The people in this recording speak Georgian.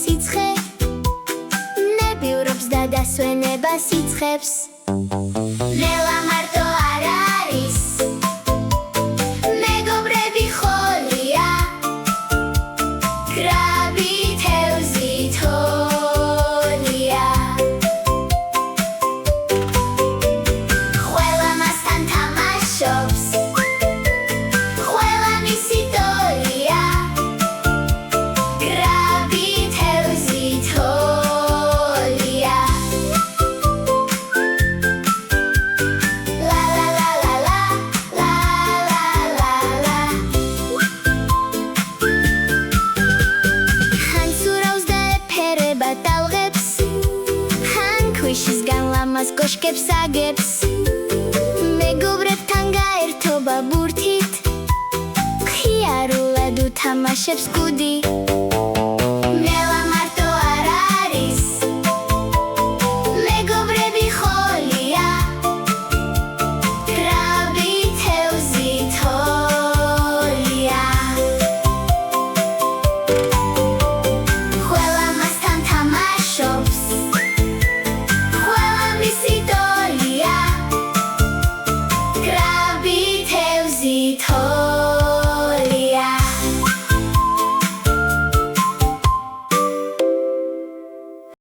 სიცხე ნებიურობს და დასვენებას იწყებს ნელა მარტო არ არის მეგობრები ხოლია კრაბი თევზი თოლია ყველა მასთან თამაშობს ყველა მისი ტოლია კრაბი თევზი თოლია ლა ლა ლა ლა ლა ლა ლა ხან სურავს და ეფერება ტალღებს ხან ქვიშისგან ლამაზ კოშკებს აგებს მეგობრებთან გაერთობა ბურთით ხიარულად უთამაშებს კუდი